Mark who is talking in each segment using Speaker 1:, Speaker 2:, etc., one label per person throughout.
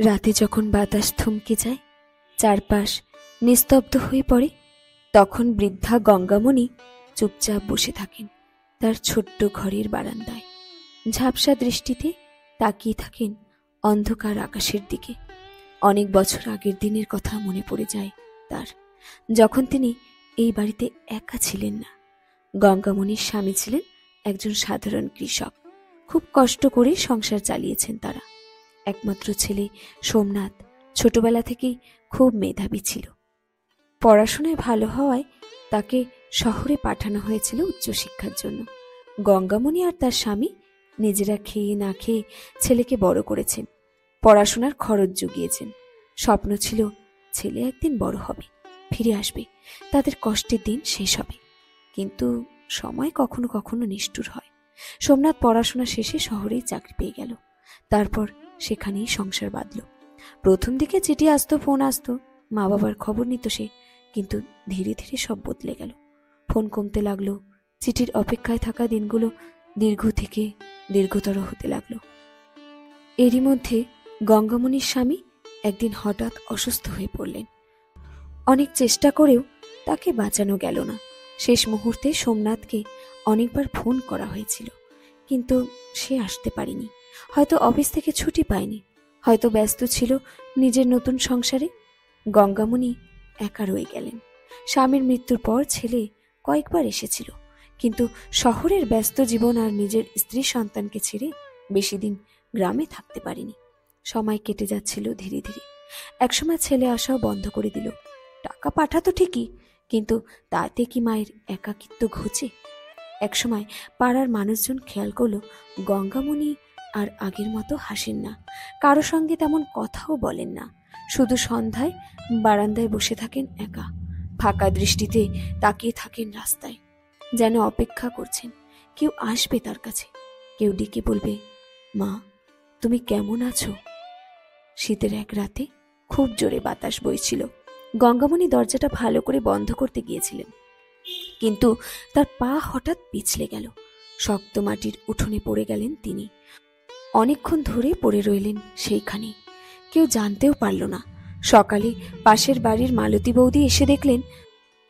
Speaker 1: রাতে যখন বাতাস থমকে যায়, চারপাশ নিস্তব্ধ হয়ে পড়ে, তখন বৃদ্ধা গঙ্গামণি চুপচাপ বসে থাকেন তার ছোট্ট ঘরের বারান্দায়। ঝাপসা দৃষ্টিতে তাকিয়ে থাকেন অন্ধকার আকাশের দিকে। অনেক বছর আগের দিনের কথা মনে পড়ে যায় তার, যখন তিনি এই বাড়িতে একা ছিলেন না। গঙ্গামণির স্বামী ছিলেন একজন সাধারণ কৃষক। খুব কষ্ট করে সংসার চালিয়েছেন তারা। একমাত্র ছেলে সোমনাথ ছোটবেলা থেকেই খুব মেধাবী ছিল। পড়াশোনায় ভালো হওয়ায় তাকে শহরে পাঠানো হয়েছিল উচ্চশিক্ষার জন্য। গঙ্গামণি আর তার স্বামী নিজেরা খেয়ে না খেয়ে ছেলেকে বড় করেছেন, পড়াশোনার খরচ জুগিয়েছেন। স্বপ্ন ছিল ছেলে একদিন বড় হবে, ফিরে আসবে, তাদের কষ্টের দিন শেষ হবে। কিন্তু সময় কখনো কখনো নিষ্ঠুর হয়। সোমনাথ পড়াশোনা শেষে শহরেই চাকরি পেয়ে গেল। তারপর সেখানেই সংসার বাঁধল। প্রথম দিকে চিঠি আসতো, ফোন আসতো, মা বাবার খবর নিত সে। কিন্তু ধীরে ধীরে সব বদলে গেল। ফোন কমতে লাগলো, চিঠির অপেক্ষায় থাকা দিনগুলো দীর্ঘ থেকে দীর্ঘতর হতে লাগলো। এরই মধ্যে গঙ্গামণির স্বামী একদিন হঠাৎ অসুস্থ হয়ে পড়লেন। অনেক চেষ্টা করেও তাকে বাঁচানো গেল না। শেষ মুহূর্তে সোমনাথকে অনেকবার ফোন করা হয়েছিল, কিন্তু সে আসতে পারেনি। হয়তো অফিস থেকে ছুটি পায়নি, হয়তো ব্যস্ত ছিল নিজের নতুন সংসারে। গঙ্গামণি একা রয়ে গেলেন। স্বামীর মৃত্যুর পর ছেলে কয়েকবার এসেছিল, কিন্তু শহরের ব্যস্ত জীবন আর নিজের স্ত্রী সন্তানকে ছেড়ে বেশি দিন গ্রামে থাকতে পারেনি। সময় কেটে যাচ্ছিল ধীরে ধীরে। একসময় ছেলে আসাও বন্ধ করে দিল। টাকা পাঠাতো ঠিকই, কিন্তু তাতে কি মায়ের একাকিত্ব ঘুচে? একসময় পাড়ার মানুষজন খেয়াল করলো গঙ্গামণি আর আগের মতো হাসেন না, কারো সঙ্গে তেমন কথাও বলেন না। শুধু সন্ধ্যায় বারান্দায় বসে থাকেন একা, ফাঁকা দৃষ্টিতে তাকিয়ে থাকেন রাস্তায়, যেন অপেক্ষা করছেন কেউ আসবে তার কাছে, কেউ ডেকে বলবে, মা তুমি কেমন আছো? শীতের এক রাতে খুব জোরে বাতাস বইছিল। গঙ্গামণি দরজাটা ভালো করে বন্ধ করতে গিয়েছিলেন, কিন্তু তার পা হঠাৎ পিছলে গেল। শক্ত মাটির উঠোনে পড়ে গেলেন তিনি। অনেকক্ষণ ধরে পড়ে রইলেন সেইখানে। কেউ জানতেও পারল না। সকালে পাশের বাড়ির মালতী বৌদি এসে দেখলেন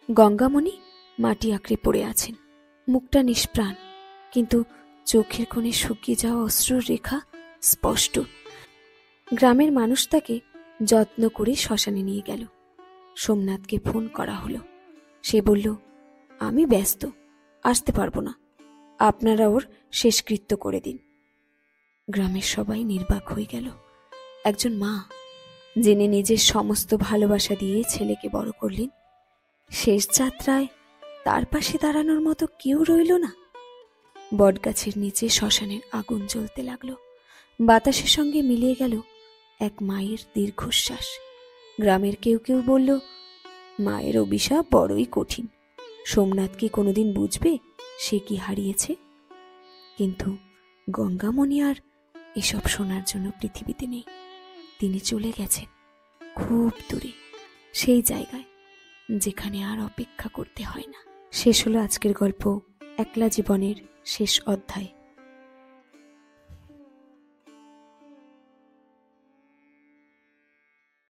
Speaker 1: গঙ্গামণি মাটি আঁকড়ে পড়ে আছেন। মুখটা নিষ্প্রাণ, কিন্তু চোখের কোণে শুকিয়ে যাওয়া অশ্রুর রেখা স্পষ্ট। গ্রামের মানুষ তাকে যত্ন করে শ্মশানে নিয়ে গেল। সোমনাথকে ফোন করা হলো। সে বলল, আমি ব্যস্ত, আসতে পারবো না, আপনারা ওর শেষকৃত্য করে দিন। গ্রামের সবাই নির্বাক হয়ে গেল। একজন মা, যিনি নিজের সমস্ত ভালোবাসা দিয়ে ছেলেকে বড় করলেন, শেষ যাত্রায় তার পাশে দাঁড়ানোর মতো কেউ রইল না। বটগাছের নিচে শ্মশানের আগুন জ্বলতে লাগলো। বাতাসের সঙ্গে মিলিয়ে গেল এক মায়ের দীর্ঘশ্বাস। গ্রামের কেউ কেউ বলল, মায়ের অভিশাপ বড়ই কঠিন। সোমনাথ কি কোনোদিন বুঝবে সে কি হারিয়েছে? কিন্তু গঙ্গামণি আর এসব শোনার জন্য পৃথিবীতে নেই। তিনি চলে গেছেন খুব দূরে, সেই জায়গায় যেখানে আর অপেক্ষা করতে হয় না। শেষ হলো আজকের গল্প, একলা জীবনের শেষ অধ্যায়।